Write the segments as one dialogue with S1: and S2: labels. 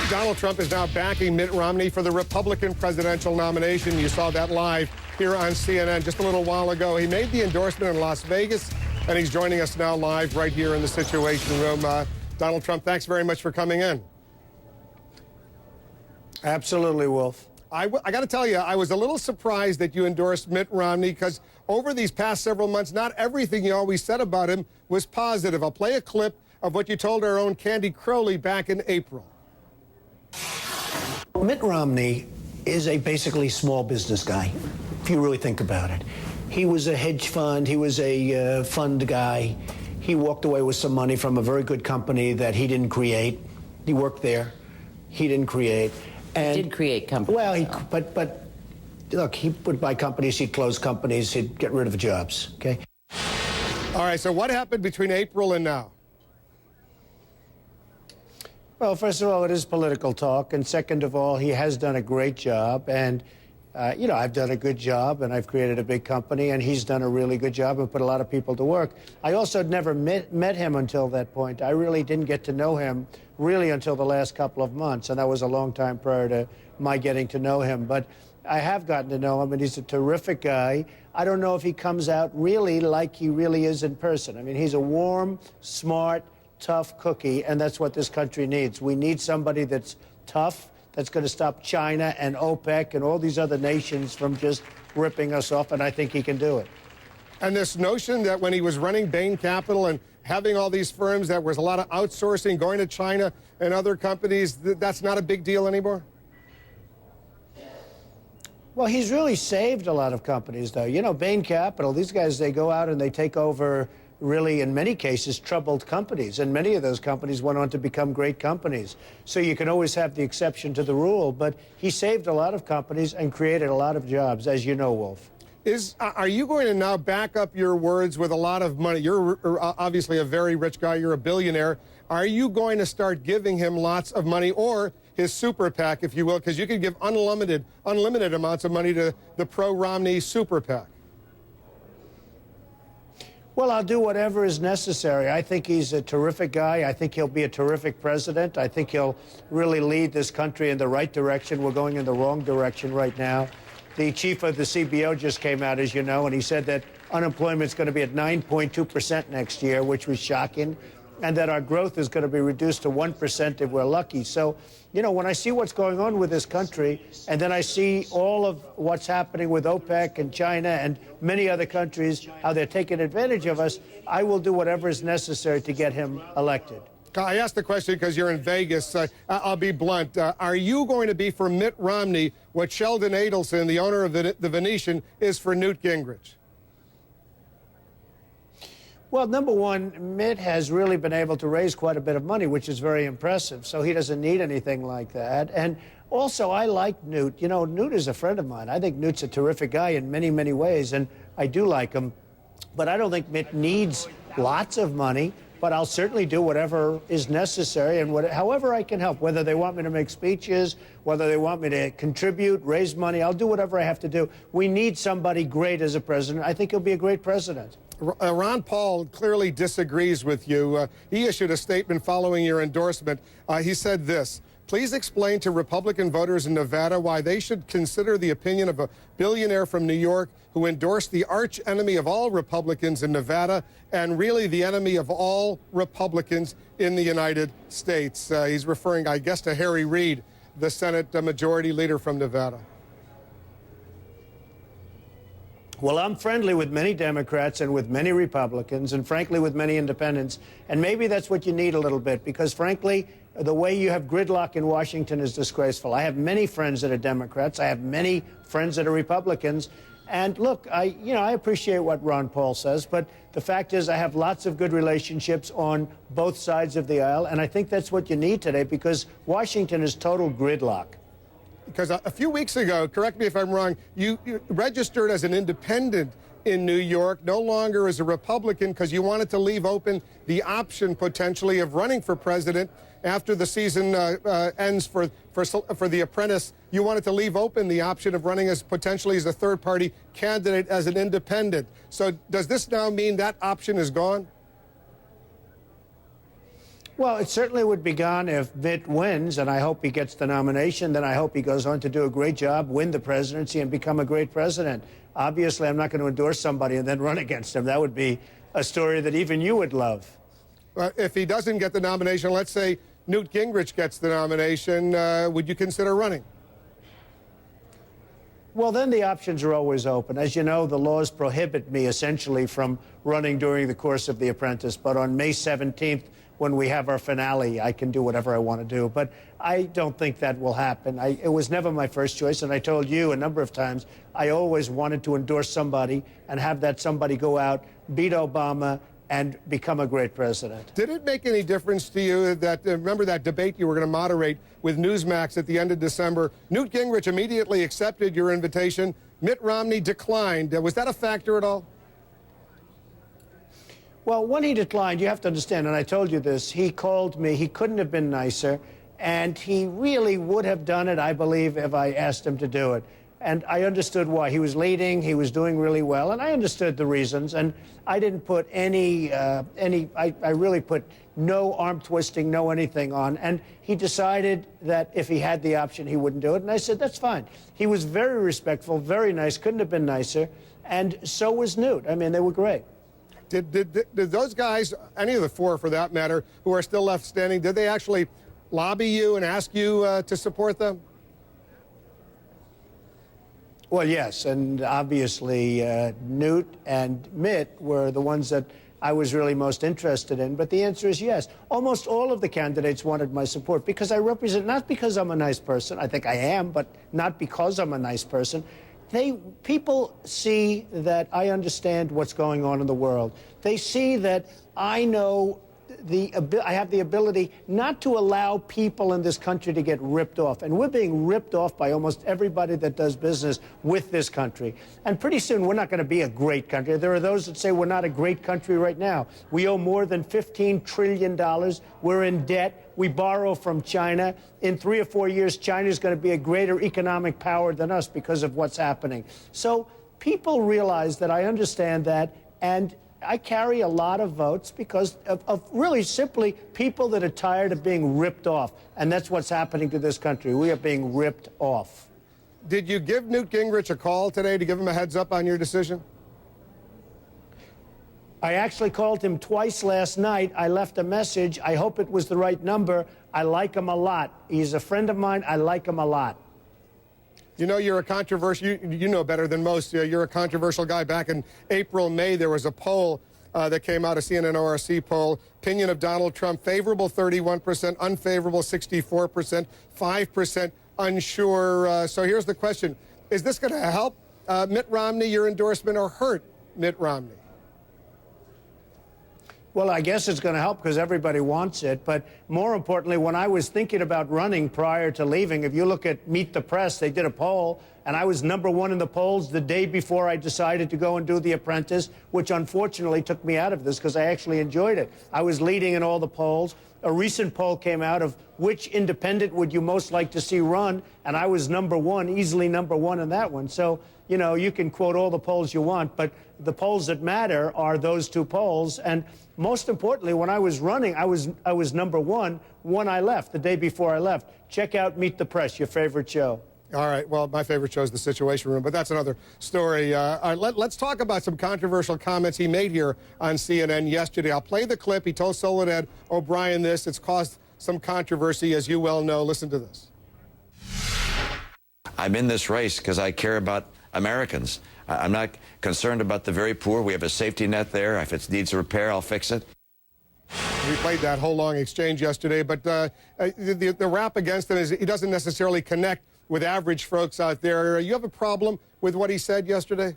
S1: Donald Trump is now backing Mitt Romney for the Republican presidential nomination. You saw that live here on CNN just a little while ago. He made the endorsement in Las Vegas, and he's joining us now live right here in the Situation Room. Donald Trump, thanks very much for coming in.
S2: Absolutely, Wolf.
S1: I got to tell you, I was a little surprised that you endorsed Mitt Romney because over these past several months, not everything you always said about him was positive. I'll play a clip of what you told our own Candy Crowley back in April.
S2: Mitt Romney is a basically small business guy, if you really think about it. He was a hedge fund. He was a fund guy. He walked away with some money from a very good company that he didn't create. He worked there. He didn't create. And,
S3: he did create companies.
S2: Well, but look, he would buy companies, he'd close companies, he'd get rid of jobs, okay?
S1: All right, so what happened between April and now?
S2: Well, first of all, it is political talk, and second of all, he has done a great job, and, you know, I've done a good job, and I've created a big company, and he's done a really good job and put a lot of people to work. I also had never met him until that point. I really didn't get to know him really until the last couple of months, and that was a long time prior to my getting to know him. But I have gotten to know him, and he's a terrific guy. I don't know if he comes out really like he really is in person. I mean, he's a warm, smart, tough cookie, and that's what this country needs. We need somebody that's tough, that's going to stop China and OPEC and all these other nations from just ripping us off, and I think he can do it.
S1: And this notion that when he was running Bain Capital and having all these firms, that was a lot of outsourcing, going to China and other companies, that's not a big deal anymore?
S2: Well, he's really saved a lot of companies, though. You know, Bain Capital, these guys, they go out and they take over, really, in many cases, troubled companies. And many of those companies went on to become great companies. So you can always have the exception to the rule. But he saved a lot of companies and created a lot of jobs, as you know, Wolf.
S1: Are you going to now back up your words with a lot of money? You're obviously a very rich guy. You're a billionaire. Are you going to start giving him lots of money, or his super PAC, if you will, because you could give unlimited amounts of money to the pro-Romney super PAC?
S2: Well, I'll do whatever is necessary. I think he's a terrific guy. I think he'll be a terrific president. I think he'll really lead this country in the right direction. We're going in the wrong direction right now. The chief of the CBO just came out, as you know, and he said that unemployment is going to be at 9.2% next year, which was shocking, and that our growth is going to be reduced to 1% if we're lucky. So, you know, when I see what's going on with this country, and then I see all of what's happening with OPEC and China and many other countries, how they're taking advantage of us, I will do whatever is necessary to get him elected.
S1: I asked the question because you're in Vegas. I'll be blunt. Are you going to be for Mitt Romney what Sheldon Adelson, the owner of the Venetian, is for Newt Gingrich?
S2: Well, number one, Mitt has really been able to raise quite a bit of money, which is very impressive. So he doesn't need anything like that. And also, I like Newt. You know, Newt is a friend of mine. I think Newt's a terrific guy in many, many ways, and I do like him. But I don't think Mitt needs lots of money. But I'll certainly do whatever is necessary and however I can help, whether they want me to make speeches, whether they want me to contribute, raise money. I'll do whatever I have to do. We need somebody great as a president. I think he'll be a great president.
S1: Ron Paul clearly disagrees with you. He issued a statement following your endorsement. He said this: please explain to Republican voters in Nevada why they should consider the opinion of a billionaire from New York who endorsed the arch enemy of all Republicans in Nevada and really the enemy of all Republicans in the United States. He's referring, I guess, to Harry Reid, the Senate Majority Leader from Nevada.
S2: Well, I'm friendly with many Democrats and with many Republicans and, frankly, with many independents. And maybe that's what you need a little bit because, frankly, the way you have gridlock in Washington is disgraceful. I have many friends that are Democrats. I have many friends that are Republicans. And look, I appreciate what Ron Paul says, but the fact is I have lots of good relationships on both sides of the aisle, and I think that's what you need today because Washington is total gridlock.
S1: Because a few weeks ago, correct me if I'm wrong, you registered as an independent in New York, no longer as a Republican, because you wanted to leave open the option potentially of running for president after the season ends for The Apprentice. You wanted to leave open the option of running as potentially as a third-party candidate as an independent. So does this now mean that option is gone?
S2: Well, it certainly would be gone if Mitt wins, and I hope he gets the nomination. Then I hope he goes on to do a great job, win the presidency, and become a great president. Obviously, I'm not going to endorse somebody and then run against him. That would be a story that even you would love.
S1: If he doesn't get the nomination, let's say Newt Gingrich gets the nomination, would you consider running?
S2: Well, then the options are always open. As you know, the laws prohibit me essentially from running during the course of The Apprentice. But on May 17th, when we have our finale, I can do whatever I want to do. But I don't think that will happen. It was never my first choice. And I told you a number of times, I always wanted to endorse somebody and have that somebody go out, beat Obama, and become a great president.
S1: Did it make any difference to you that, remember that debate you were going to moderate with Newsmax at the end of December? Newt Gingrich immediately accepted your invitation. Mitt Romney declined. Was that a factor at all?
S2: Well, when he declined, you have to understand, and I told you this, he called me. He couldn't have been nicer, and he really would have done it, I believe, if I asked him to do it. And I understood why. He was leading, he was doing really well, and I understood the reasons. And I didn't put I really put no arm twisting, no anything on. And he decided that if he had the option, he wouldn't do it. And I said, that's fine. He was very respectful, very nice, couldn't have been nicer. And so was Newt. I mean, they were great.
S1: Did those guys, any of the four for that matter, who are still left standing, did they actually lobby you and ask you to support them?
S2: Well, yes, and obviously Newt and Mitt were the ones that I was really most interested in. But the answer is yes. Almost all of the candidates wanted my support because I represent, not because I'm a nice person, I think I am, but not because I'm a nice person. People see that I understand what's going on in the world. They see that I know I have the ability not to allow people in this country to get ripped off. And we're being ripped off by almost everybody that does business with this country. And pretty soon, we're not going to be a great country. There are those that say we're not a great country right now. We owe more than $15 trillion. We're in debt. We borrow from China. In 3 or 4 years, China is going to be a greater economic power than us because of what's happening. So people realize that I understand that, and I carry a lot of votes because of really simply people that are tired of being ripped off. And that's what's happening to this country. We are being ripped off.
S1: Did you give Newt Gingrich a call today to give him a heads up on your decision?
S2: I actually called him twice last night. I left a message. I hope it was the right number. I like him a lot. He's a friend of mine. I like him a lot.
S1: You know, you're a controversial, you know better than most. You're a controversial guy. Back in April, May, there was a poll that came out, a CNN ORC poll. Opinion of Donald Trump, favorable 31%, unfavorable 64%, 5% unsure. So here's the question. Is this going to help Mitt Romney, your endorsement, or hurt Mitt Romney?
S2: Well, I guess it's going to help because everybody wants it. But more importantly, when I was thinking about running prior to leaving, if you look at Meet the Press, they did a poll, and I was #1 in the polls the day before I decided to go and do The Apprentice, which unfortunately took me out of this because I actually enjoyed it. I was leading in all the polls. A recent poll came out of which independent would you most like to see run, and I was #1, easily #1 in that one. So, you know, you can quote all the polls you want, but the polls that matter are those two polls. And most importantly, when I was running, I was #1 when I left, the day before I left. Check out Meet the Press, your favorite show.
S1: All right. Well, my favorite show is The Situation Room, but that's another story. Let's talk about some controversial comments he made here on CNN yesterday. I'll play the clip. He told Soledad O'Brien this. It's caused some controversy, as you well know. Listen to this.
S3: I'm in this race because I care about Americans. I'm not concerned about the very poor. We have a safety net there. If it needs a repair, I'll fix it.
S1: We played that whole long exchange yesterday, but the rap against him is he doesn't necessarily connect with average folks out there. You have a problem with what he said yesterday?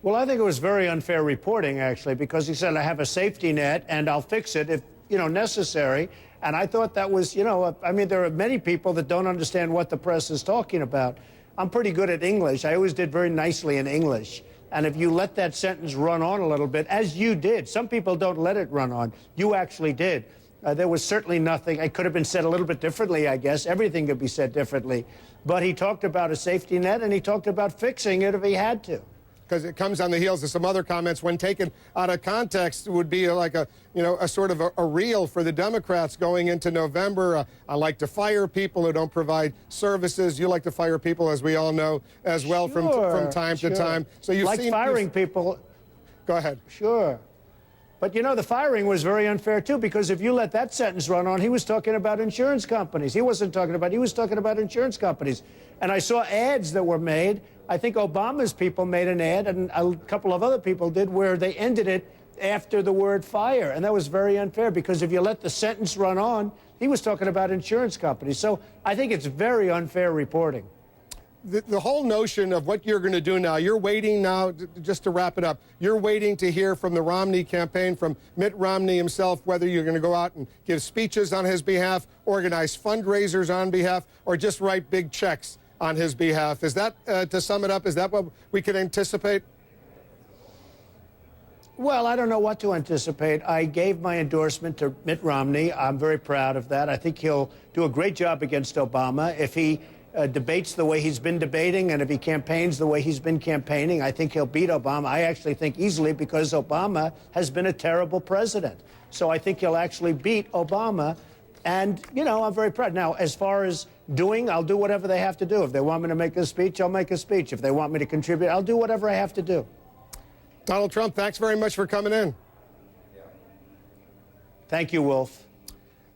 S2: Well, I think it was very unfair reporting, actually, because he said, I have a safety net and I'll fix it if, you know, necessary. And I thought that was, you know, I mean, there are many people that don't understand what the press is talking about. I'm pretty good at English. I always did very nicely in English. And if you let that sentence run on a little bit, as you did, some people don't let it run on. You actually did. There was certainly nothing. It could have been said a little bit differently, I guess. Everything could be said differently. But he talked about a safety net, and he talked about fixing it if he had to.
S1: because it comes on the heels of some other comments when taken out of context would be like a, a sort of a reel for the Democrats going into November. I like to fire people who don't provide services. You like to fire people, as we all know, as well, from time to time. So you've
S2: like
S1: seen
S2: firing people.
S1: Go ahead.
S2: Sure. But, the firing was very unfair, too, because if you let that sentence run on, he was talking about insurance companies. He was talking about insurance companies. And I saw ads that were made. I think Obama's people made an ad, and a couple of other people did, where they ended it after the word fire. And that was very unfair, because if you let the sentence run on, he was talking about insurance companies. So I think it's very unfair reporting.
S1: The whole notion of what you're going to do now, you're waiting now, just to wrap it up, you're waiting to hear from the Romney campaign, from Mitt Romney himself, whether you're going to go out and give speeches on his behalf, organize fundraisers on behalf, or just write big checks on his behalf. Is that, to sum it up, is that what we could anticipate?
S2: Well, I don't know what to anticipate. I gave my endorsement to Mitt Romney. I'm very proud of that. I think he'll do a great job against Obama. If he debates the way he's been debating, and if he campaigns the way he's been campaigning, I think he'll beat Obama. I actually think easily, because Obama has been a terrible president. So I think he'll actually beat Obama. And, I'm very proud. Now, as far as doing, I'll do whatever they have to do. If they want me to make a speech, I'll make a speech. If they want me to contribute, I'll do whatever I have to do.
S1: Donald Trump, thanks very much for coming in.
S2: Thank you, Wolf.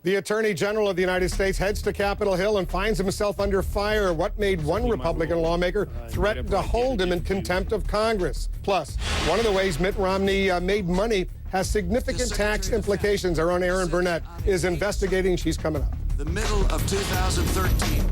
S1: The Attorney General of the United States heads to Capitol Hill and finds himself under fire. What made one Republican lawmaker threaten to hold him in contempt of Congress? Plus, one of the ways Mitt Romney made money has significant tax implications. Our own Erin Burnett is investigating. She's coming up.
S4: The middle of 2013.